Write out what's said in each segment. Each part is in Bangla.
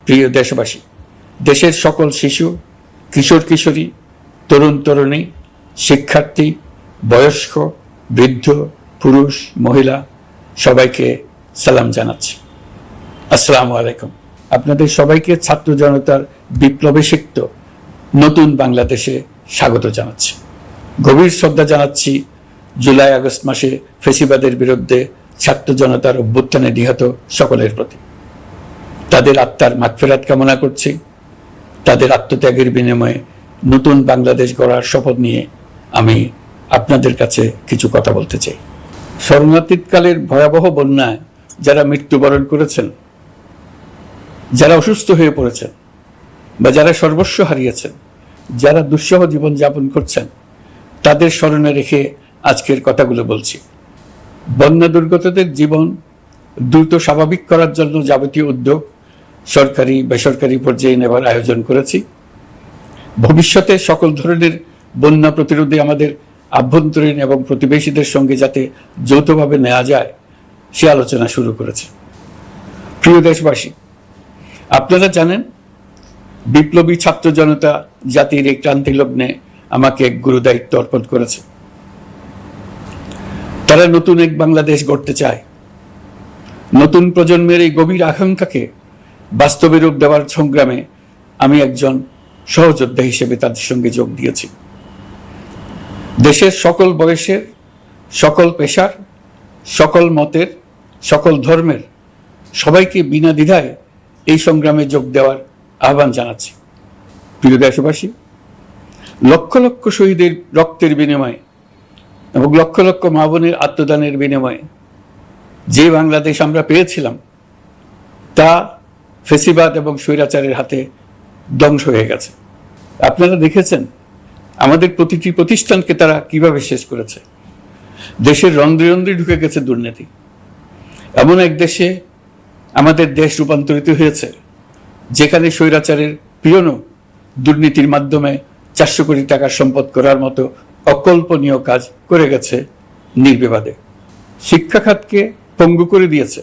প্রিয় দেশবাসী, দেশের সকল শিশু, কিশোর কিশোরী, তরুণ তরুণী, শিক্ষার্থী, বয়স্ক, বৃদ্ধ, পুরুষ, মহিলা সবাইকে সালাম জানাচ্ছি। আসসালামু আলাইকুম। আপনাদের সবাইকে ছাত্র জনতার বিপ্লবে সিক্ত নতুন বাংলাদেশে স্বাগত জানাচ্ছি। গভীর শ্রদ্ধা জানাচ্ছি জুলাই আগস্ট মাসে ফ্যাসিবাদের বিরুদ্ধে ছাত্র জনতার অভ্যুত্থানে নিহত সকলের প্রতি। তাদের আত্মার মাগফিরাত কামনা করছি। তাদের আত্মত্যাগের বিনিময়ে নতুন বাংলাদেশ গড়ার শপথ নিয়ে আমি আপনাদের কাছে কিছু কথা বলতে চাই। শরণার্থীকালের ভয়াবহ বন্যায় যারা মৃত্যুবরণ করেছেন, যারা অসুস্থ হয়ে পড়েছেন বা যারা সর্বস্ব হারিয়েছেন, যারা দুঃসহ জীবনযাপন করছেন, তাদের স্মরণে রেখে আজকের কথাগুলো বলছি। বন্যা দুর্গতদের জীবন দ্রুত স্বাভাবিক করার জন্য যাবতীয় উদ্যোগ সরকারি বেসরকারি পর্যায়ে নেবার আয়োজন করেছি। ভবিষ্যতে সকল ধরনের বন্যা প্রতিরোধে আমাদের আভ্যন্তরীণ এবং প্রতিবেশীদের সঙ্গে যাতে যৌথভাবে নেওয়া যায় সে আলোচনা শুরু করেছে। প্রিয় দেশবাসী, আপনারা জানেন বিপ্লবী ছাত্র জনতা জাতির এই ক্রান্তি লগ্নে আমাকে এক গুরু দায়িত্ব অর্পণ করেছে। তারা নতুন এক বাংলাদেশ গড়তে চায়। নতুন প্রজন্মের এই গভীর আকাঙ্ক্ষাকে বাস্তবে রূপ দেওয়ার সংগ্রামে আমি একজন সহযোদ্ধা হিসেবে তাদের সঙ্গে যোগ দিয়েছি। দেশের সকল বয়সের, সকল পেশার, সকল মতের, সকল ধর্মের সবাইকে বিনা দ্বিধায় এই সংগ্রামে যোগ দেওয়ার আহ্বান জানাচ্ছি। প্রিয় দেশবাসী, লক্ষ লক্ষ শহীদের রক্তের বিনিময়ে এবং লক্ষ লক্ষ মা বোনের আত্মদানের বিনিময়ে যে বাংলাদেশ আমরা পেয়েছিলাম তা ফ্যাসিবাদ এবং স্বৈরাচারের হাতে ধ্বংস হয়ে গেছে। আপনারা দেখেছেন আমাদের প্রতিটি প্রতিষ্ঠানকে তারা কিভাবে শেষ করেছে। দেশের রন্ধ্রে রন্ধ্রে ঢুকে গেছে দুর্নীতি। এমন এক দেশে আমাদের দেশ রূপান্তরিত হয়েছে যেখানে স্বৈরাচারের পিয়নও দুর্নীতির মাধ্যমে 400 কোটি টাকার সম্পদ করার মতো অকল্পনীয় কাজ করে গেছে নির্বিবাদে। শিক্ষা খাতকে পঙ্গু করে দিয়েছে।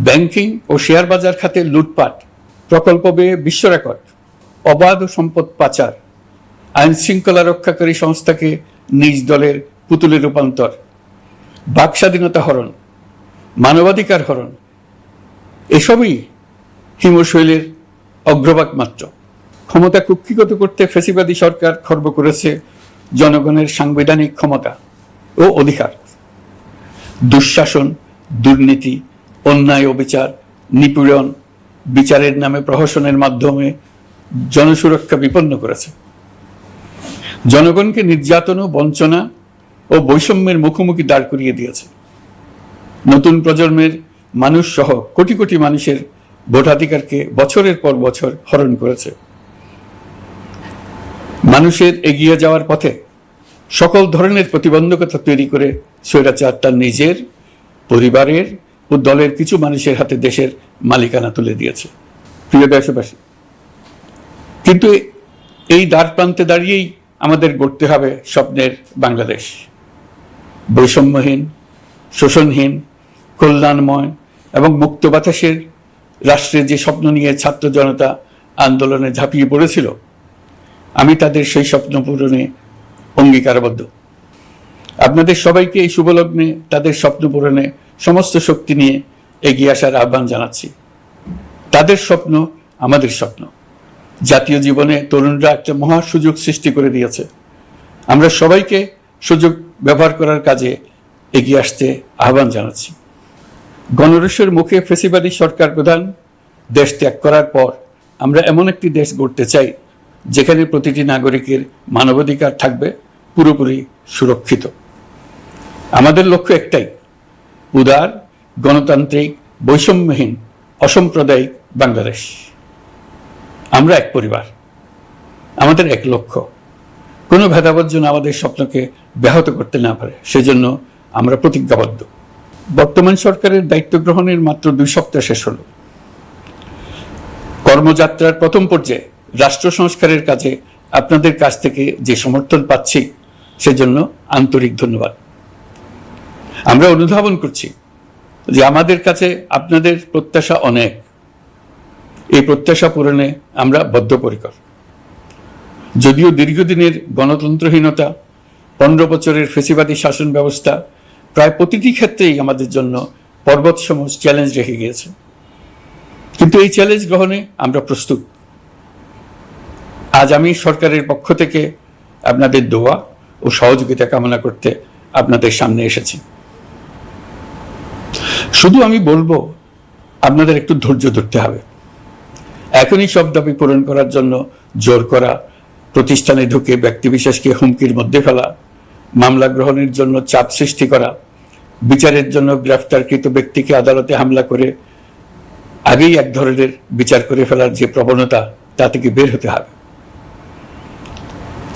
ব্যাংকিং ও শেয়ার বাজার খাতে লুটপাট, প্রকল্প ব্যয়ে বিশ্ব রেকর্ড, অবাধ সম্পদ পাচার, আইন শৃঙ্খলা রক্ষাকারী সংস্থাকে নিজ দলের পুতুলে রূপান্তর, বাক স্বাধীনতা হরণ, মানবাধিকার হরণ, এসবই হিমশৈলের অগ্রভাগ মাত্র। ক্ষমতা কুক্ষিগত করতে ফ্যাসিবাদী সরকার খর্ব করেছে জনগণের সাংবিধানিক ক্ষমতা ও অধিকার। দুঃশাসন, দুর্নীতি, অন্যায়, অবিচার, নিপীড়ন, বিচারের নামে প্রহসনের মাধ্যমে জনসুরক্ষা বিপন্ন করেছে। জনগণকে নির্যাতন, বঞ্চনা ও বৈষম্যের মুখোমুখি দাঁড় করিয়ে দিয়েছে। নতুন প্রজন্মের মানুষ সহ কোটি কোটি মানুষের ভোটাধিকারকে বছরের পর বছর হরণ করেছে। মানুষের এগিয়ে যাওয়ার পথে সকল ধরনের প্রতিবন্ধকতা তৈরি করে স্বৈরাচার তার নিজের, পরিবারের ও দলের কিছু মানুষের হাতে দেশের মালিকানা তুলে দিয়েছে। প্রিয় দেশবাসী, কিন্তু এই দ্বার প্রান্তে দাঁড়িয়েই আমাদের গড়তে হবে স্বপ্নের বাংলাদেশ। বৈষম্যহীন, শোষণহীন, কল্যাণময় এবং মুক্ত বাতাসের রাষ্ট্রের যে স্বপ্ন নিয়ে ছাত্র জনতা আন্দোলনে ঝাঁপিয়ে পড়েছিল, আমি তাদের সেই স্বপ্ন পূরণে অঙ্গীকারবদ্ধ। আপনাদের সবাইকে এই শুভলগ্নে তাদের স্বপ্ন পূরণে সমস্ত শক্তি নিয়ে এগিয়ে আসার আহ্বান জানাচ্ছি। তাদের স্বপ্ন আমাদের স্বপ্ন। জাতীয় জীবনে তরুণরা একটা মহা সুযোগ সৃষ্টি করে দিয়েছে। আমরা সবাইকে সুযোগ ব্যবহার করার কাজে এগিয়ে আসতে আহ্বান জানাচ্ছি। গণরোষের মুখে ফ্যাসিবাদী সরকার প্রধান দেশ ত্যাগ করার পর আমরা এমন একটি দেশ গড়তে চাই যেখানে প্রতিটি নাগরিকের মানবাধিকার থাকবে পুরোপুরি সুরক্ষিত। আমাদের লক্ষ্য একটাই, উদার, গণতান্ত্রিক, বৈষম্যহীন, অসাম্প্রদায়িক বাংলাদেশ। আমরা এক পরিবার, আমাদের এক লক্ষ্য। কোনো ভেদাভেদ যেন আমাদের স্বপ্নকে ব্যাহত করতে না পারে, সেজন্য আমরা প্রতিজ্ঞাবদ্ধ। বর্তমান সরকারের দায়িত্ব গ্রহণের মাত্র 2 সপ্তাহ শেষ হলো। কর্মযাত্রার প্রথম পর্যায়ে রাষ্ট্র সংস্কারের কাজে আপনাদের কাছ থেকে যে সমর্থন পাচ্ছি সেজন্য আন্তরিক ধন্যবাদ। আমরা অনুধাবন করছি যে আমাদের কাছে আপনাদের প্রত্যাশা অনেক। এই প্রত্যাশা পূরণে আমরা বদ্ধপরিকর। যদিও দীর্ঘদিনের গণতন্ত্রহীনতা, 15 বছরের ফ্যাসিবাদী শাসন ব্যবস্থা প্রায় প্রতিটি ক্ষেত্রেই আমাদের জন্য পর্বতসম চ্যালেঞ্জ রেখে গিয়েছে, কিন্তু এই চ্যালেঞ্জ গ্রহণে আমরা প্রস্তুত। আজ আমি সরকারের পক্ষ থেকে আপনাদের দোয়া ও সহযোগিতা কামনা করতে আপনাদের সামনে এসেছি। শুধু আমি বলবো, আপনাদের একটু ধৈর্য ধরতে হবে। এখনই সব দাবি পূরণ করার জন্য জোর করা, প্রতিষ্ঠানে ঢুকে ব্যক্তিবিশেষকে হুমকির মধ্যে ফেলা, মামলা গ্রহণের জন্য চাপ সৃষ্টি করা, বিচারের জন্য গ্রেফতারকৃত ব্যক্তিকে আদালতে হামলা করে আগেই এক ধরনের বিচার করে ফেলার যে প্রবণতা, তা থেকে বের হতে হবে।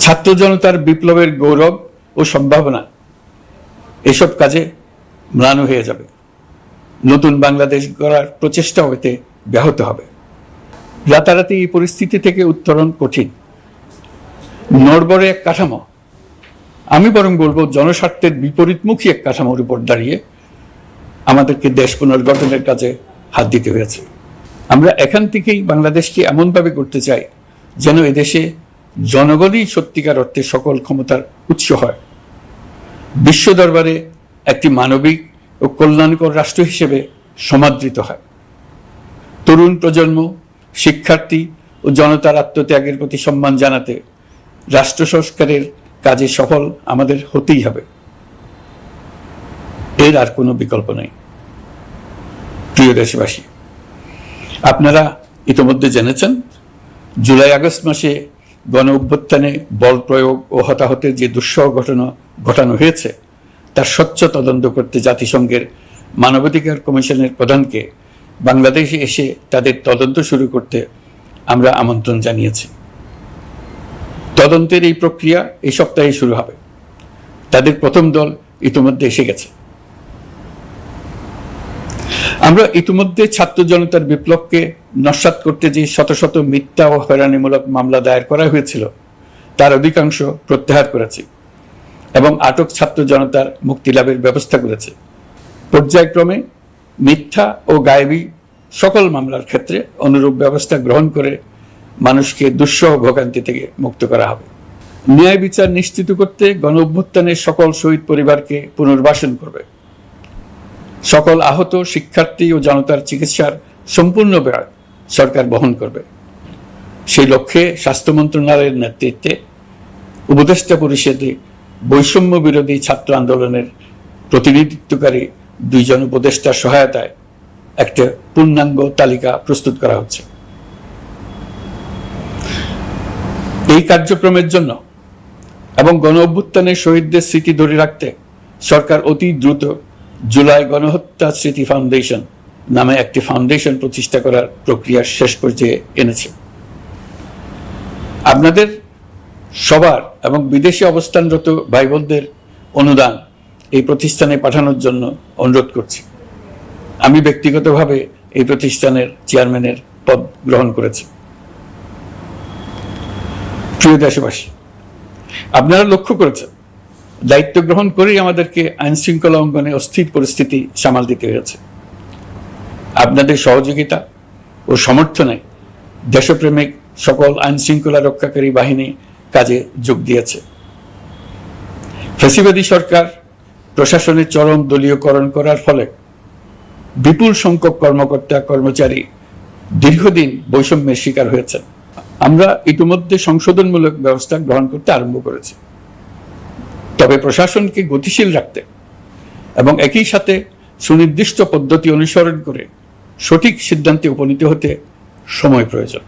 ছাত্র জনতার বিপ্লবের গৌরব ও সম্ভাবনা এসব কাজে ম্লান হয়ে যাবে। নতুন বাংলাদেশ গড়ার প্রচেষ্টা হতে ব্যাহত হবে। রাতারাতি এই পরিস্থিতি থেকে উত্তরণ কঠিন। নড়বড়ে এক কাঠামো, আমি বরং বলবো জনস্বার্থের বিপরীতমুখী এক কাঠামোর উপর দাঁড়িয়ে আমাদেরকে দেশ পুনর্গঠনের কাজে হাত দিতে হয়েছে। আমরা এখান থেকেই বাংলাদেশকে এমনভাবে করতে চাই যেন এদেশে জনগণই সত্যিকার অর্থে সকল ক্ষমতার উৎস হয়, বিশ্ব দরবারে একটি মানবিক ও কল্যাণকর রাষ্ট্র হিসেবে সমাদৃত হয়। তরুণ প্রজন্ম, শিক্ষার্থী ও জনতার আত্মত্যাগের প্রতি সম্মান জানাতে রাষ্ট্র সংস্কারের কাজে সফল আমাদের হতেই হবে। এর আর কোনো বিকল্প নেই। প্রিয় দেশবাসী, আপনারা ইতিমধ্যে জেনেছেন জুলাই আগস্ট মাসে গণ অভ্যুত্থানে বল প্রয়োগ ও হতাহতের যে দুঃসহ ঘটনা ঘটানো হয়েছে তার স্বচ্ছ তদন্ত করতে জাতিসংঘের মানবাধিকার কমিশনের প্রধানকে বাংলাদেশে এসে তাদের তদন্ত শুরু করতে আমরা আমন্ত্রণ জানিয়েছি। তদন্তের এই প্রক্রিয়া এই সপ্তাহে শুরু হবে। তাদের প্রথম দল ইতিমধ্যে এসে গেছে। আমরা ইতিমধ্যে ছাত্র জনতার বিপ্লবকে নস্যাৎ করতে যে শত শত মিথ্যা ও হয়রানিমূলক মামলা দায়ের করা হয়েছিল তার অধিকাংশ প্রত্যাহার করেছি এবং আটক ছাত্র জনতার মুক্তি লাভের ব্যবস্থা করেছে। পর্যায়ক্রমে মিথ্যা ও গায়েবী সকল মামলার ক্ষেত্রে অনুরূপ ব্যবস্থা গ্রহণ করে মানুষকে দুঃসহ ভোগান্তি থেকে মুক্ত করা হবে। ন্যায় বিচার নিশ্চিত করতে গণ অভ্যুত্থানের সকল শহীদ পরিবারকে পুনর্বাসন করবে। সকল আহত শিক্ষার্থী ও জনতার চিকিৎসার সম্পূর্ণ ব্যয় সরকার বহন করবে। সেই লক্ষ্যে স্বাস্থ্য মন্ত্রণালয়ের নেতৃত্বে উপদেষ্টা পরিষদে বৈষম্য বিরোধী ছাত্র আন্দোলনের প্রতিনিধিত্বকারী 2 জন উপদেষ্টার সহায়তায় একটা পূর্ণাঙ্গ তালিকা প্রস্তুত করা হচ্ছে। এই কার্যক্রমের জন্য এবং গণ অভ্যুত্থানের শহীদদের স্মৃতি ধরে রাখতে সরকার অতি দ্রুত জুলাই গণহত্যা স্মৃতি ফাউন্ডেশন নামে একটি ফাউন্ডেশন প্রতিষ্ঠা করার প্রক্রিয়া শেষ পর্যায়ে এনেছে। আপনাদের সবার এবং বিদেশে অবস্থানরত ভাই বোনদের অনুদান এই প্রতিষ্ঠানে পাঠানোর জন্য অনুরোধ করছি। আমি ব্যক্তিগতভাবে এই প্রতিষ্ঠানের চেয়ারম্যানের পদ গ্রহণ করেছি। প্রিয় দেশবাসী, আপনারা লক্ষ্য করেছেন দায়িত্ব গ্রহণ করেই আমাদেরকে আইন শৃঙ্খলা অঙ্গনে অস্থির পরিস্থিতি সামাল দিতে হয়েছে। আপনাদের সহযোগিতা ও সমর্থনে দেশপ্রেমিক সকল আইন শৃঙ্খলা রক্ষাকারী বাহিনী কাজে যোগ দিয়েছে। ফ্যাসিবাদী সরকার প্রশাসনের চরম দলীয়করণ করার ফলে বিপুল সংখ্যক কর্মকর্তা কর্মচারী দীর্ঘদিন বৈষম্যের শিকার হয়েছেন। আমরা ইতিমধ্যে সংশোধনমূলক ব্যবস্থা গ্রহণ করতে আরম্ভ করেছি। তবে প্রশাসনকে গতিশীল রাখতে এবং একই সাথে সুনির্দিষ্ট পদ্ধতি অনুসরণ করে সঠিক সিদ্ধান্তে উপনীত হতে সময় প্রয়োজন।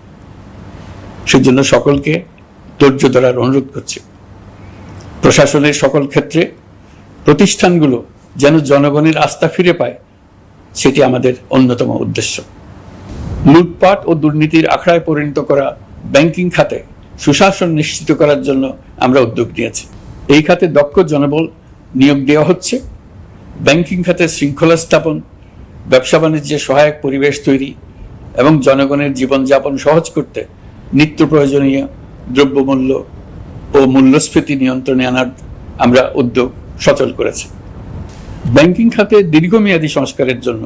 সেজন্য সকলকে ধৈর্য ধরার অনুরোধ করছি। প্রশাসনের সকল ক্ষেত্রে প্রতিষ্ঠানগুলো যেন জনগণের আস্থা ফিরে পায়, সেটি আমাদের অন্যতম উদ্দেশ্য। লুটপাট ও দুর্নীতির আখড়ায় পরিণত করা ব্যাংকিং খাতে সুশাসন নিশ্চিত করার জন্য আমরা উদ্যোগ নিয়েছি। এই খাতে দক্ষ জনবল নিয়োগ দেওয়া হচ্ছে। ব্যাংকিং খাতে শৃঙ্খলা স্থাপন, ব্যবসা বাণিজ্যে সহায়ক পরিবেশ তৈরি এবং জনগণের জীবনযাপন সহজ করতে নিত্য প্রয়োজনীয় দ্রব্যমূল্য ও মূল্যস্ফীতি নিয়ন্ত্রণে আনার আমরা উদ্যোগ সচল করেছি। ব্যাংকিং খাতে দীর্ঘমেয়াদী সংস্কারের জন্য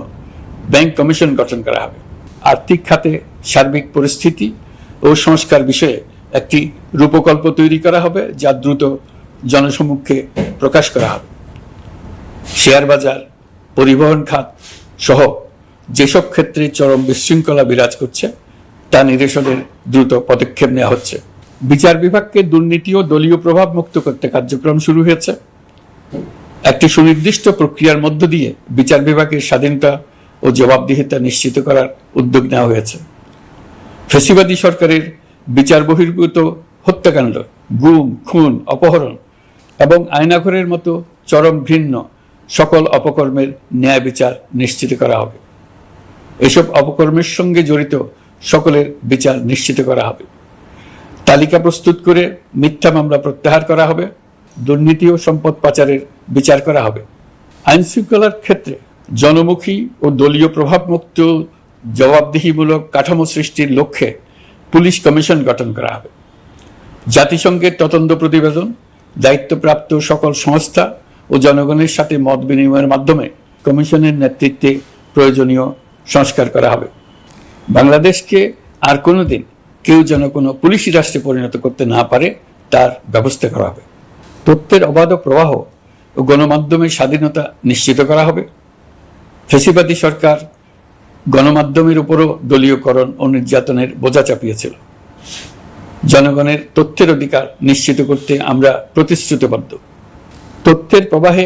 ব্যাংক কমিশন গঠন করা হবে। আর্থিক খাতে সার্বিক পরিস্থিতি ও সংস্কার বিষয়ে একটি রূপকল্প তৈরি করা হবে, যা দ্রুত জনসমক্ষে প্রকাশ করা হবে। শেয়ার বাজার, পরিবহন খাত সহ যেসব ক্ষেত্রে চরম বিশৃঙ্খলা বিরাজ করছে তা নিরসনের দ্রুত পদক্ষেপ নেওয়া হচ্ছে। বিচার বিভাগকে দুর্নীতি ও দলীয় প্রভাব মুক্ত করতে কার্যক্রম শুরু হয়েছে। একটি সুনির্দিষ্ট প্রক্রিয়ার মধ্য দিয়ে বিচার বিভাগের স্বাধীনতা ও জবাবদিহিতা নিশ্চিত করার উদ্যোগ নেওয়া হয়েছে। ফ্যাসিবাদী সরকারের বিচার বহির্ভূত হত্যাকাণ্ড, গুম, খুন, অপহরণ এবং আয়নাঘরের মতো চরম ঘৃণ্য সকল অপকর্মের ন্যায় বিচার নিশ্চিত করা হবে। এসব অপকর্মের সঙ্গে জড়িত সকলের বিচার নিশ্চিত করা হবে। তালিকা প্রস্তুত করে মিথ্যা মামলা প্রত্যাহার করা হবে। দুর্নীতি ও সম্পদ পাচারের বিচার করা হবে। আইন শৃঙ্খলার ক্ষেত্রে জনমুখী ও দলীয় প্রভাবমুক্ত জবাবদিহিমূলক কাঠামো সৃষ্টির লক্ষ্যে পুলিশ কমিশন গঠন করা হবে। জাতিসংঘের তদন্ত প্রতিবেদন, দায়িত্বপ্রাপ্ত সকল সংস্থা ও জনগণের সাথে মত বিনিময়ের মাধ্যমে কমিশনের নেতৃত্বে প্রয়োজনীয় সংস্কার করা হবে। বাংলাদেশকে আর কোনোদিন কেউ যেন কোনো পুলিশি রাষ্ট্রে পরিণত করতে না পারে তার ব্যবস্থা করা হবে। তথ্যের অবাধ প্রবাহ ও গণমাধ্যমের স্বাধীনতা নিশ্চিত করা হবে। ফ্যাসিবাদী সরকার গণমাধ্যমের উপরও দলীয়করণ ও নির্যাতনের বোঝা চাপিয়েছিল। জনগণের তথ্যের অধিকার নিশ্চিত করতে আমরা প্রতিশ্রুতিবদ্ধ। তথ্যের প্রবাহে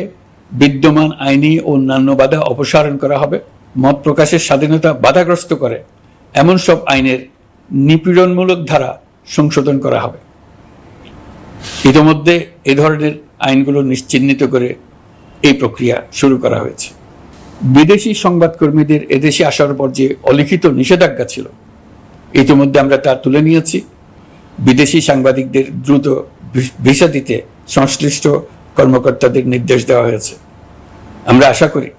বিদ্যমান আইনি ও অন্যান্য বাধা অপসারণ করা হবে। মত প্রকাশের স্বাধীনতা বাধাগ্রস্ত করে এমন সব আইনের নিপীড়নমূলক ধারা সংশোধন করা হবে। ইতিমধ্যে এ ধরনের আইনগুলো চিহ্নিত করে এই প্রক্রিয়া শুরু করা হয়েছে। বিদেশি সংবাদকর্মীদের এদেশে আসার পর যে অলিখিত নিষেধাজ্ঞা ছিল, ইতিমধ্যে আমরা তা তুলে নিয়েছি। বিদেশি সাংবাদিকদের দ্রুত ভিসা দিতে সংশ্লিষ্ট কর্মকর্তাদের নির্দেশ দেওয়া হয়েছে। আমরা আশা করি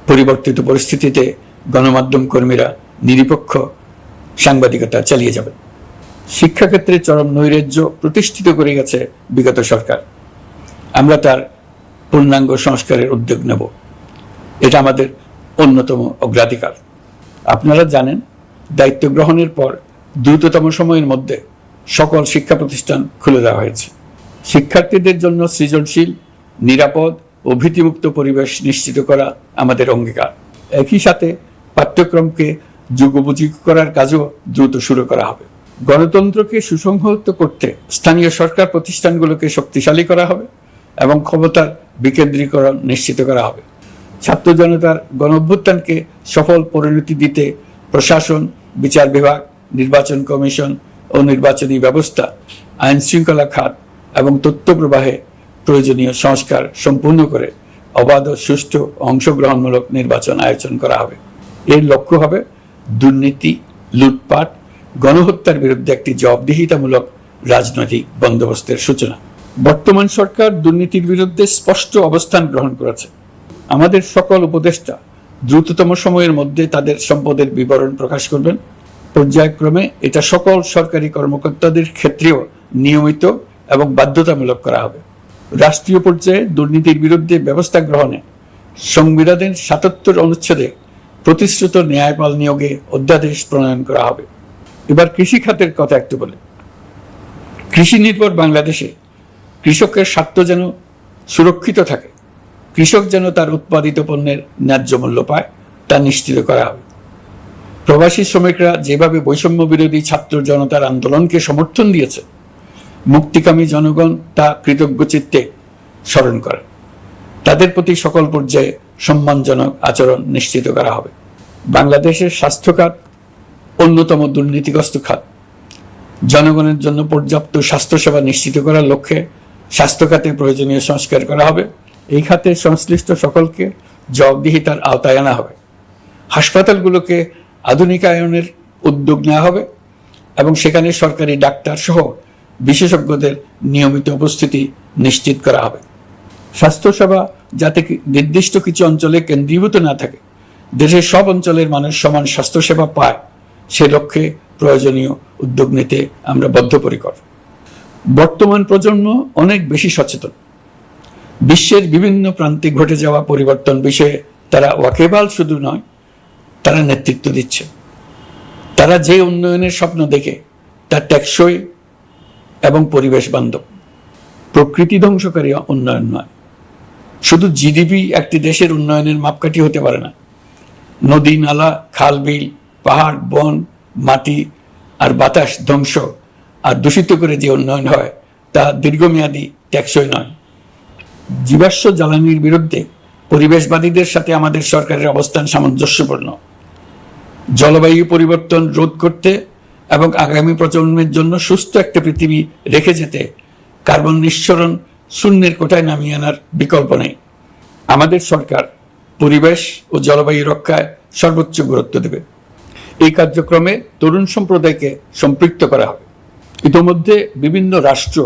পরিবর্তিত পরিস্থিতিতে গণমাধ্যম কর্মীরা নিরপেক্ষ সাংবাদিকতা চালিয়ে যাবেন। শিক্ষাক্ষেত্রে চরম নৈরাজ্য প্রতিষ্ঠিত করে গেছে বিগত সরকার। আমরা তার পূর্ণাঙ্গ সংস্কারের উদ্যোগ নেব। এটা আমাদের অন্যতম অগ্রাধিকার। আপনারা জানেন, দায়িত্ব গ্রহণের পর দ্রুততম সময়ের মধ্যে সকল শিক্ষা প্রতিষ্ঠান খুলে দেওয়া হয়েছে। শিক্ষার্থীদের জন্য সৃজনশীল, নিরাপদ ও ভীতিমুক্ত পরিবেশ নিশ্চিত করা আমাদের অঙ্গীকার। একই সাথে পাঠ্যক্রমকে যুগোপযোগী করার কাজও দ্রুত শুরু করা হবে। গণতন্ত্রকে সুসংহত করতে স্থানীয় সরকার প্রতিষ্ঠানগুলোকে শক্তিশালী করা হবে এবং ক্ষমতার বিকেন্দ্রীকরণ নিশ্চিত করা হবে। ছাত্র জনতার গণঅভ্যুত্থানকে সফল পরিণতি দিতে প্রশাসন, বিচার বিভাগ, নির্বাচন কমিশন ও নির্বাচনী ব্যবস্থা, আইন শৃঙ্খলা খাত এবং তথ্য প্রবাহে প্রয়োজনীয় সংস্কার সম্পূর্ণ করে অবাধ ও সুষ্ঠু অংশগ্রহণমূলক নির্বাচন আয়োজন করা হবে। এর লক্ষ্য হবে দুর্নীতি, লুটপাট, গণহত্যার বিরুদ্ধে একটি জবাবদিহিতামূলক রাজনৈতিক বন্দোবস্তের সূচনা। বর্তমান সরকার দুর্নীতির বিরুদ্ধে স্পষ্ট অবস্থান গ্রহণ করেছে। আমাদের সকল উপদেষ্টা দ্রুততম সময়ের মধ্যে তাদের সম্পদের বিবরণ প্রকাশ করবেন। পর্যায়ক্রমে এটা সকল সরকারি কর্মকর্তাদের ক্ষেত্রেও নিয়মিত এবং বাধ্যতামূলক করা হবে। রাষ্ট্রীয় পর্যায়ে দুর্নীতির বিরুদ্ধে ব্যবস্থা গ্রহণে সংবিধানের ৭৭ অনুচ্ছেদে প্রতিশ্রুত ন্যায়পাল নিয়োগে অধ্যাদেশ প্রণয়ন করা হবে। এবার কৃষি খাতের কথা একটু বলি। কৃষি নির্ভর বাংলাদেশে কৃষকের স্বার্থ যেন সুরক্ষিত থাকে, কৃষক যেন তার উৎপাদিত পণ্যের ন্যায্য মূল্য পায়, তা নিশ্চিত করা হবে। প্রবাসী শ্রমিকরা যেভাবে বৈষম্য বিরোধী ছাত্র জনতার আন্দোলনকে সমর্থন দিয়েছে, মুক্তিকামী জনগণ তা কৃতজ্ঞ চিত্তে স্মরণ করে। তাদের প্রতি সকল পর্যায়ে সম্মানজনক আচরণ নিশ্চিত করা হবে। বাংলাদেশের স্বাস্থ্য খাত অন্যতম দুর্নীতিগ্রস্ত খাত। জনগণের জন্য পর্যাপ্ত স্বাস্থ্যসেবা নিশ্চিত করার লক্ষ্যে স্বাস্থ্য খাতে প্রয়োজনীয় সংস্কার করা হবে। এই খাতে সংশ্লিষ্ট সকলকে জবাবদিহিতার আওতায় আনা হবে। হাসপাতালগুলোকে আধুনিকায়নের উদ্যোগ নেওয়া হবে এবং সেখানে সরকারি ডাক্তার সহ বিশেষজ্ঞদের নিয়মিত উপস্থিতি নিশ্চিত করা হবে। স্বাস্থ্যসেবা যাতে নির্দিষ্ট কিছু অঞ্চলে কেন্দ্রীভূত না থাকে, দেশের সব অঞ্চলের মানুষ সমান স্বাস্থ্যসেবা পায়, সে লক্ষ্যে প্রয়োজনীয় উদ্যোগ নিতে আমরা বদ্ধপরিকর। বর্তমান প্রজন্ম অনেক বেশি সচেতন। বিশ্বের বিভিন্ন প্রান্তে ঘটে যাওয়া পরিবর্তন বিষয়ে তারা ওয়াকিবহাল শুধু নয়, তারা নেতৃত্ব দিচ্ছে। তারা যে উন্নয়নের স্বপ্ন দেখে তা টেকসই এবং পরিবেশ বান্ধব, প্রকৃতি ধ্বংসকারী উন্নয়ন নয়। শুধু জিডিপি একটি দেশের উন্নয়নের মাপকাঠি হতে পারে না। নদী, নালা, খাল, বিল, পাহাড়, বন, মাটি আর বাতাস ধ্বংস আর দূষিত করে যে উন্নয়ন হয় তা দীর্ঘমেয়াদী, টেকসই নয়। জীবাশ্ম জ্বালানির বিরুদ্ধে পরিবেশবাদীদের সাথে আমাদের সরকারের অবস্থান সামঞ্জস্যপূর্ণ। জলবায়ু পরিবর্তন রোধ করতে এবং আগামী প্রজন্মের জন্য সুস্থ একটা পৃথিবী রেখে যেতে কার্বন নিঃসরণ শূন্যের কোঠায় নামিয়ে আনার বিকল্প নেই। আমাদের সরকার পরিবেশ ও জলবায়ু রক্ষায় সর্বোচ্চ গুরুত্ব দেবে। এই কার্যক্রমে তরুণ সম্প্রদায়কে সম্পৃক্ত করা হবে। ইতোমধ্যে বিভিন্ন রাষ্ট্র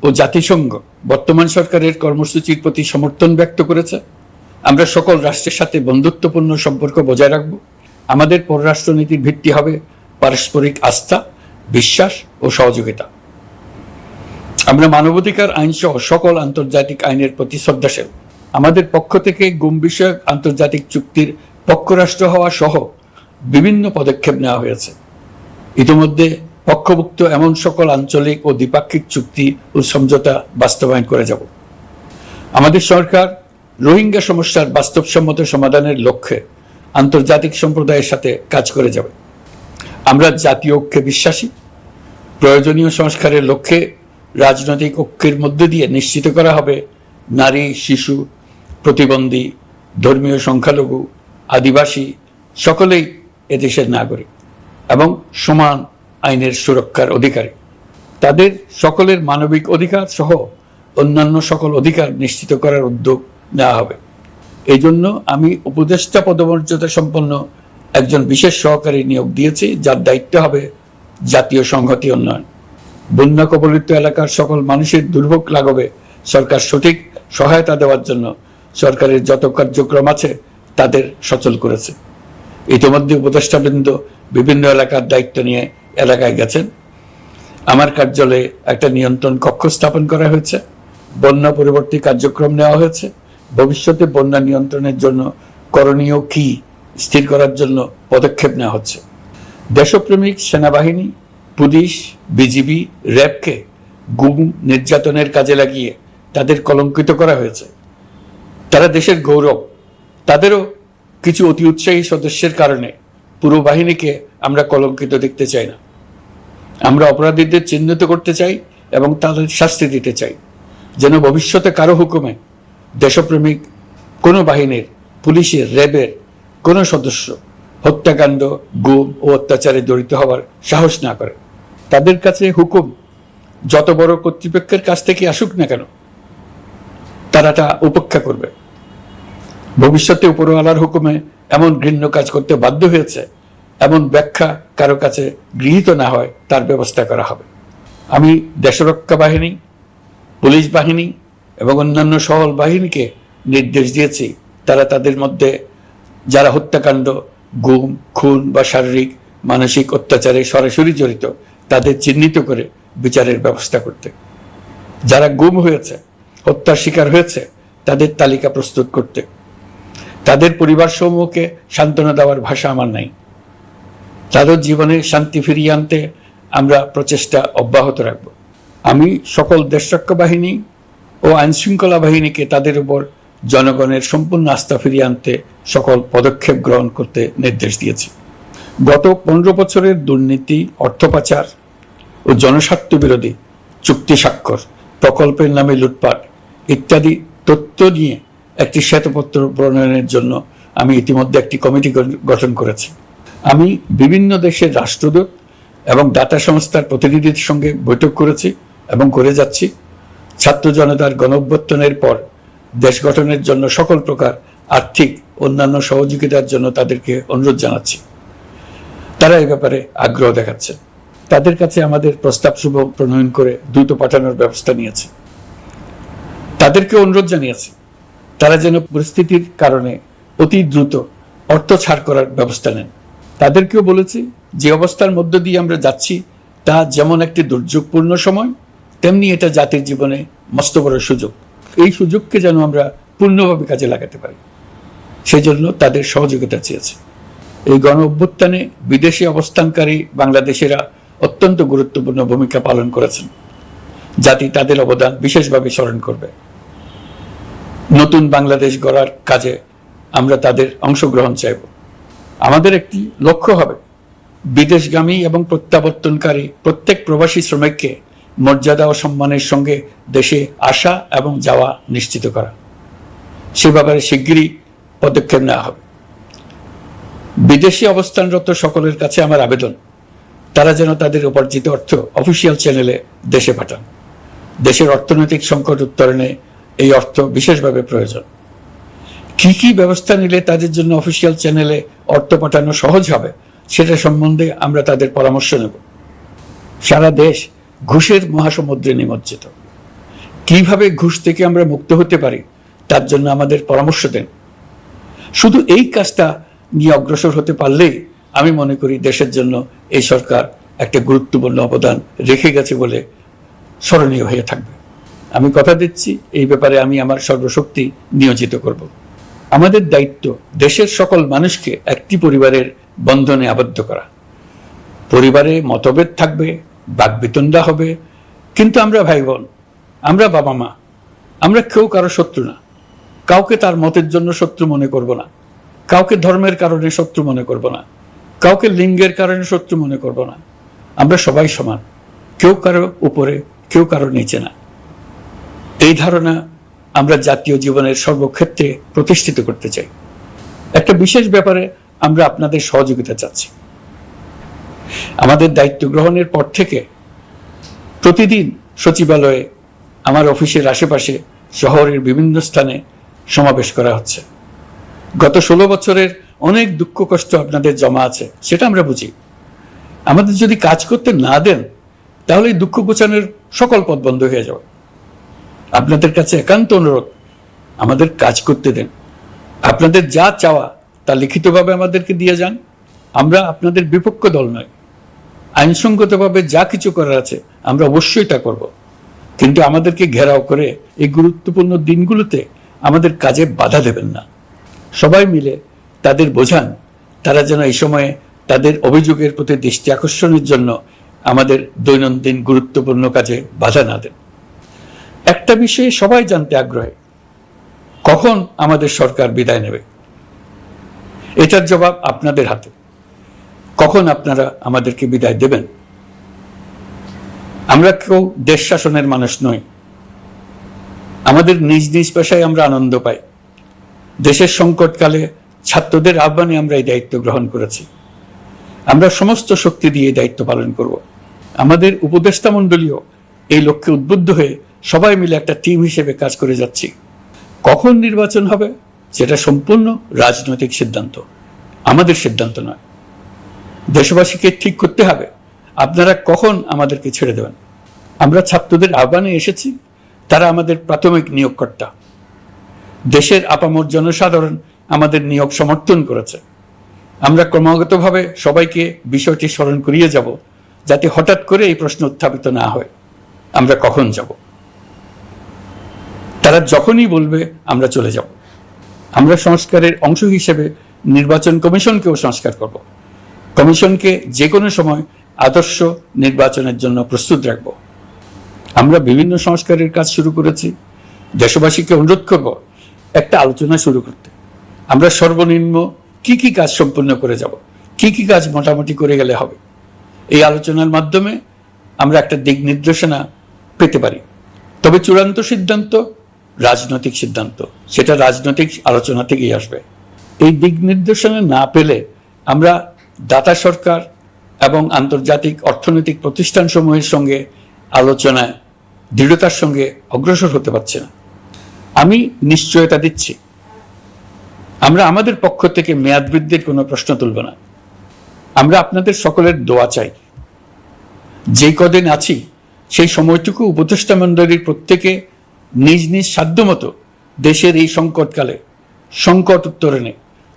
ও জাতিসংঘ বর্তমান সরকারের কর্মসূচির প্রতি সমর্থন ব্যক্ত করেছে। আমরা সকল রাষ্ট্রের সাথে বন্ধুত্বপূর্ণ সম্পর্ক বজায় রাখব। আমাদের পররাষ্ট্রনীতির ভিত্তি হবে পারস্পরিক আস্থা, বিশ্বাস ও সহযোগিতা। আমরা মানবাধিকার আইন সহ সকল আন্তর্জাতিক আইনের প্রতি শ্রদ্ধাশীল। আমাদের পক্ষ থেকে গুম বিষয়ক আন্তর্জাতিক চুক্তির পক্ষরাষ্ট্র হওয়া সহ বিভিন্ন পদক্ষেপ নেওয়া হয়েছে। ইতিমধ্যে পক্ষভুক্ত এমন সকল আঞ্চলিক ও দ্বিপাক্ষিক চুক্তি ও সমঝোতা বাস্তবায়ন করে যাব। আমাদের সরকার রোহিঙ্গা সমস্যার বাস্তবসম্মত সমাধানের লক্ষ্যে আন্তর্জাতিক সম্প্রদায়ের সাথে কাজ করে যাবে। আমরা জাতীয় ঐক্যে বিশ্বাসী। প্রয়োজনীয় সংস্কারের লক্ষ্যে রাজনৈতিক ঐক্যের মধ্য দিয়ে নিশ্চিত করা হবে নারী, শিশু, প্রতিবন্ধী, ধর্মীয় সংখ্যালঘু, আদিবাসী সকলেই এদেশের নাগরিক এবং সমান আইনের সুরক্ষার অধিকারী। তাদের সকলের মানবিক অধিকার সহ অন্যান্য সকল অধিকার নিশ্চিত করার উদ্যোগ নেওয়া হবে। এই জন্য আমি উপদেষ্টা পদমর্যাদা সম্পন্ন একজন বিশেষ সহকারী নিয়োগ দিয়েছি, যার দায়িত্ব হবে জাতীয় সংহতি উন্নয়ন। বন্যা কবলিত এলাকার সকল মানুষের দুর্ভোগ লাঘবে সরকার সঠিক সহায়তা দেওয়ার জন্য সরকারের যত কার্যক্রম আছে তাদের সচল করেছে। ইতিমধ্যে উপদেষ্টাবৃন্দ বিভিন্ন এলাকার দায়িত্ব নিয়ে এলাকায় গেছেন। আমার কার্যালয়ে একটা নিয়ন্ত্রণ কক্ষ স্থাপন করা হয়েছে। বন্যা পরবর্তী কার্যক্রম নেওয়া হয়েছে। ভবিষ্যতে বন্যা নিয়ন্ত্রণের জন্য করণীয় কি স্থির করার জন্য পদক্ষেপ নেওয়া হচ্ছে। দেশপ্রেমিক সেনাবাহিনী, পুলিশ, বিজিবি, র্যাবকে গুম নির্যাতনের কাজে লাগিয়ে তাদের কলঙ্কিত করা হয়েছে। তারা দেশের গৌরব। তাদেরও কিছু অতি উৎসাহী সদস্যের কারণে পুরো বাহিনীকে আমরা কলঙ্কিত দেখতে চাই না। আমরা অপরাধীদের চিহ্নিত করতে চাই এবং তাদের শাস্তি দিতে চাই, যেন ভবিষ্যতে কারো হুকুমে দেশপ্রেমিক কোনো বাহিনীর, পুলিশের, র্যাবের কোনো সদস্য হত্যাকাণ্ড, গুম ও অত্যাচারে জড়িত হওয়ার সাহস না করে। তাদের কাছে হুকুম যত বড় কর্তৃপক্ষের কাছ থেকে আসুক না কেন, তারা তা উপেক্ষা করবে। ভবিষ্যতে উপরওয়ালার হুকুমে এমন ঘৃণ্য কাজ করতে বাধ্য হয়েছে এমন ব্যাখ্যা কারো কাছে গৃহীত না হয় তার ব্যবস্থা করা হবে। আমি দেশরক্ষা বাহিনী, পুলিশ বাহিনী এবং অন্যান্য সহল বাহিনীকে নির্দেশ দিয়েছি তারা তাদের মধ্যে যারা হত্যাকাণ্ড, গুম, খুন বা শারীরিক মানসিক অত্যাচারে সরাসরি জড়িত তাদের চিহ্নিত করে বিচারের ব্যবস্থা করতে। যারা গুম হয়েছে, হত্যার শিকার হয়েছে তাদের তালিকা প্রস্তুত করতে। তাদের পরিবার সমূহকে সান্ত্বনা দেওয়ার ভাষা আমার নাই। তাদের জীবনে শান্তি ফিরিয়ে আনতে আমরা প্রচেষ্টা অব্যাহত রাখব। আমি সকল দেশরক্ষা বাহিনী ও আইনশৃঙ্খলা বাহিনীকে তাদের উপর জনগণের সম্পূর্ণ আস্থা ফিরিয়ে আনতে সকল পদক্ষেপ গ্রহণ করতে নির্দেশ দিয়েছি। গত 15 বছরের দুর্নীতি, অর্থ পাচার ও জনস্বার্থ বিরোধী চুক্তি স্বাক্ষর, প্রকল্পের নামে লুটপাট ইত্যাদি তথ্য নিয়ে একটি শ্বেতপত্র প্রণয়নের জন্য আমি ইতিমধ্যে একটি কমিটি গঠন করেছি। আমি বিভিন্ন দেশের রাষ্ট্রদূত এবং দাতা সংস্থার প্রতিনিধিদের সঙ্গে বৈঠক করেছি এবং করে যাচ্ছি। ছাত্র জনতার গণঅভ্যুত্থানের পর দেশ গঠনের জন্য সকল প্রকার আর্থিক অন্যান্য সহযোগিতার জন্য তাদেরকে অনুরোধ জানাচ্ছি। তারা এই ব্যাপারে আগ্রহ দেখাচ্ছে। তাদের কাছে আমাদের প্রস্তাব শুভ প্রণয়ন করে দ্রুত পাঠানোর ব্যবস্থা নিয়েছে। তাদেরকে অনুরোধ জানিয়েছি তারা যেন পরিস্থিতির কারণে অতি দ্রুত অর্থ ছাড় করার ব্যবস্থা নেন। তাদেরকেও বলেছি যে অবস্থার মধ্য দিয়ে আমরা যাচ্ছি তা যেমন একটি দুর্যোগপূর্ণ সময়, তেমনি এটা জাতির জীবনে মস্ত বড় সুযোগ। এই সুযোগকে যেন আমরা পূর্ণভাবে কাজে লাগাতে পারি, সেই জন্য তাদের সহযোগিতা চেয়েছি। এই গণ অভ্যুত্থানে বিদেশে অবস্থানকারী বাংলাদেশিরা অত্যন্ত গুরুত্বপূর্ণ ভূমিকা পালন করেছেন। জাতি তাদের অবদান বিশেষভাবে স্মরণ করবে। নতুন বাংলাদেশ গড়ার কাজে আমরা তাদের অংশগ্রহণ চাইব। আমাদের একটি লক্ষ্য হবে বিদেশগামী এবং প্রত্যাবর্তনকারী প্রত্যেক প্রবাসী শ্রমিককে মর্যাদা ও সম্মানের সঙ্গে দেশে আসা এবং যাওয়া নিশ্চিত করা। সে ব্যাপারে শিগগিরই পদক্ষেপ নেওয়া হবে। বিদেশে অবস্থানরত সকলের কাছে আমার আবেদন, তারা যেন তাদের উপার্জিত অর্থ অফিসিয়াল চ্যানেলে দেশে পাঠান। দেশের অর্থনৈতিক সংকট উত্তরণে এই অর্থ বিশেষভাবে প্রয়োজন। কি কি ব্যবস্থা নিলে তাদের জন্য অফিসিয়াল চ্যানেলে অর্থ পাঠানো সহজ হবে সেটা সম্বন্ধে আমরা তাদের পরামর্শ নেব। সারা দেশ ঘুষের মহাসমুদ্রে নিমজ্জিত। কিভাবে ঘুষ থেকে আমরা মুক্ত হতে পারি তার জন্য আমাদের পরামর্শ দেন। শুধু এই কাজটা নিয়ে অগ্রসর হতে পারলেই আমি মনে করি দেশের জন্য এই সরকার একটা গুরুত্বপূর্ণ অবদান রেখে গেছে বলে স্মরণীয় হয়ে থাকবে। আমি কথা দিচ্ছি, এই ব্যাপারে আমি আমার সর্বশক্তি নিয়োজিত করব। আমাদের দায়িত্ব দেশের সকল মানুষকে একটি পরিবারের বন্ধনে আবদ্ধ করা। পরিবারে মতভেদ থাকবে, বাকবিতণ্ডা হবে, কিন্তু আমরা ভাই বোন, আমরা বাবা মা, আমরা কেউ কারো শত্রু না। কাউকে তার মতের জন্য শত্রু মনে করব না, কাউকে ধর্মের কারণে শত্রু মনে করব না, কাউকে লিঙ্গের কারণে শত্রু মনে করব না। আমরা সবাই সমান, কেউ কারো উপরে, কেউ কারো নিচে না। এই ধারণা আমরা জাতীয় জীবনের সর্বক্ষেত্রে প্রতিষ্ঠিত করতে চাই। একটা বিশেষ ব্যাপারে আমরা আপনাদের সহযোগিতা চাচ্ছি। আমাদের দায়িত্ব গ্রহণের পর থেকে প্রতিদিন সচিবালয়ে, আমার অফিসের আশেপাশে, শহরের বিভিন্ন স্থানে সমাবেশ করা হচ্ছে। গত 16 বছরের অনেক দুঃখ কষ্ট আপনাদের জমা আছে, সেটা আমরা বুঝি। আমাদের যদি কাজ করতে না দেন তাহলে দুঃখ ঘোচানোর সকল পথ বন্ধ হয়ে যাবে। আপনাদের কাছে একান্ত অনুরোধ, আমাদের কাজ করতে দেন। আপনাদের যা চাওয়া তা লিখিতভাবে আমাদেরকে দিয়ে যান। আমরা আপনাদের বিপক্ষ দল নয়। আইনসঙ্গতভাবে যা কিছু করার আছে আমরা অবশ্যই তা করব, কিন্তু আমাদেরকে ঘেরাও করে এই গুরুত্বপূর্ণ দিনগুলোতে আমাদের কাজে বাধা দেবেন না। সবাই মিলে তাদের বোঝান, তারা যেন এই সময়ে তাদের অভিযোগের প্রতি দৃষ্টি আকর্ষণের জন্য আমাদের দৈনন্দিন গুরুত্বপূর্ণ কাজে বাধা না দেন। একটা বিষয়ে সবাই জানতে আগ্রহী, কখন আমাদের সরকার বিদায় নেবে। এটার জবাব আপনাদের হাতে। কখন আপনারা আমাদেরকে বিদায় দেবেন? আমরা কেউ দেশ শাসনের মানুষ নই। আমাদের নিজ নিজ পেশায় আমরা আনন্দ পাই। দেশের সংকটকালে ছাত্রদের আহ্বানে আমরা এই দায়িত্ব গ্রহণ করেছি। আমরা সমস্ত শক্তি দিয়ে এই দায়িত্ব পালন করব। আমাদের উপদেষ্টা মণ্ডলীও এই লক্ষ্যে উদ্বুদ্ধ হয়ে সবাই মিলে একটা টিম হিসেবে কাজ করে যাচ্ছি। কখন নির্বাচন হবে সেটা সম্পূর্ণ রাজনৈতিক সিদ্ধান্ত, আমাদের সিদ্ধান্ত নয়। দেশবাসীকে ঠিক করতে হবে আপনারা কখন আমাদেরকে ছেড়ে দেবেন। আমরা ছাত্রদের আহ্বানে এসেছি, তারা আমাদের প্রাথমিক নিয়োগকর্তা। দেশের আপামর জনসাধারণ আমাদের নিয়োগ সমর্থন করেছে। আমরা ক্রমাগতভাবে সবাইকে বিষয়টি স্মরণ করিয়ে যাব, যাতে হঠাৎ করে এই প্রশ্ন উত্থাপিত না হয়, আমরা কখন যাব। তারা যখনই বলবে আমরা চলে যাব। আমরা সংস্কারের অংশ হিসেবে নির্বাচন কমিশনকেও সংস্কার করব। কমিশনকে যে কোনো সময় আদর্শ নির্বাচনের জন্য প্রস্তুত রাখব। আমরা বিভিন্ন সংস্কারের কাজ শুরু করেছি। দেশবাসীকে অনুরোধ করব একটা আলোচনা শুরু করতে। আমরা সর্বনিম্ন কি কি কাজ সম্পূর্ণ করে যাব, কি কি কাজ মোটামুটি করে গেলে হবে। এই আলোচনার মাধ্যমে আমরা একটা দিক নির্দেশনা পেতে পারি। তবে চূড়ান্ত সিদ্ধান্ত রাজনৈতিক সিদ্ধান্ত, সেটা রাজনৈতিক আলোচনা থেকেই আসবে। এই দিক নির্দেশনা না পেলে আমরা দাতা সরকার এবং আন্তর্জাতিক অর্থনৈতিক প্রতিষ্ঠানসমূহের সঙ্গে আলোচনায় দৃঢ়তার সঙ্গে অগ্রসর হতে পারছি না। আমি নিশ্চয়তা দিচ্ছি, আমরা আমাদের পক্ষ থেকে মেয়াদ বৃদ্ধির কোনো প্রশ্ন তুলব না। আমরা আপনাদের সকলের দোয়া চাই। যে কদিন আছি সেই সময়টুকু উপদেষ্টা মণ্ডলীর প্রত্যেকে নিজ নিজ সাধ্যমতো দেশের এই সংকটকালে সংকট উত্তরণে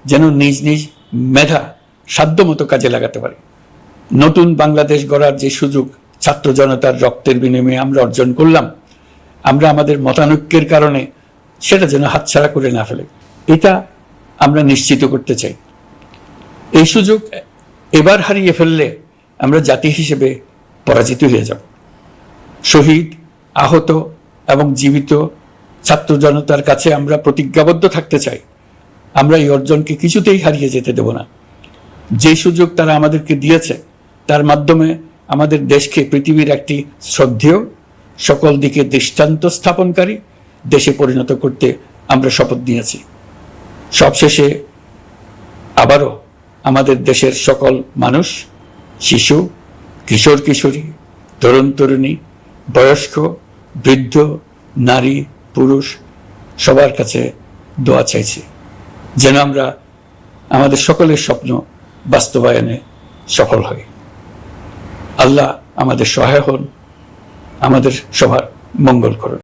যেন নিজ নিজ মেধা সাধ্যমতো কাজে লাগাতে পারে। নতুন বাংলাদেশ গড়ার যে সুযোগ ছাত্র জনতার রক্তের বিনিময়ে আমরা অর্জন করলাম, আমরা আমাদের মতানৈক্যের কারণে সেটা যেন হাতছাড়া করে না ফেলে, এটা আমরা নিশ্চিত করতে চাই। এই সুযোগ এবার হারিয়ে ফেললে আমরা জাতি হিসেবে পরাজিত হয়ে যাব। শহীদ, আহত এবং জীবিত ছাত্র জনতার কাছে আমরা প্রতিজ্ঞাবদ্ধ থাকতে চাই, আমরা এই অর্জনকে কিছুতেই হারিয়ে যেতে দেব না। যে সুযোগ তারা আমাদেরকে দিয়েছে তার মাধ্যমে আমাদের দেশকে পৃথিবীর একটি শ্রদ্ধেয়, সকল দিকে দৃষ্টান্ত স্থাপনকারী দেশে পরিণত করতে আমরা শপথ নিয়েছি। সবশেষে আবারও আমাদের দেশের সকল মানুষ, শিশু, কিশোর কিশোরী, তরুণ তরুণী, বয়স্ক, বৃদ্ধ, নারী, পুরুষ সবার কাছে দোয়া চাইছি যেন আমরা আমাদের সকলের স্বপ্ন বাস্তবায়নে সফল হই। আল্লাহ আমাদের সহায় হন, আমাদের সবার মঙ্গল করুন।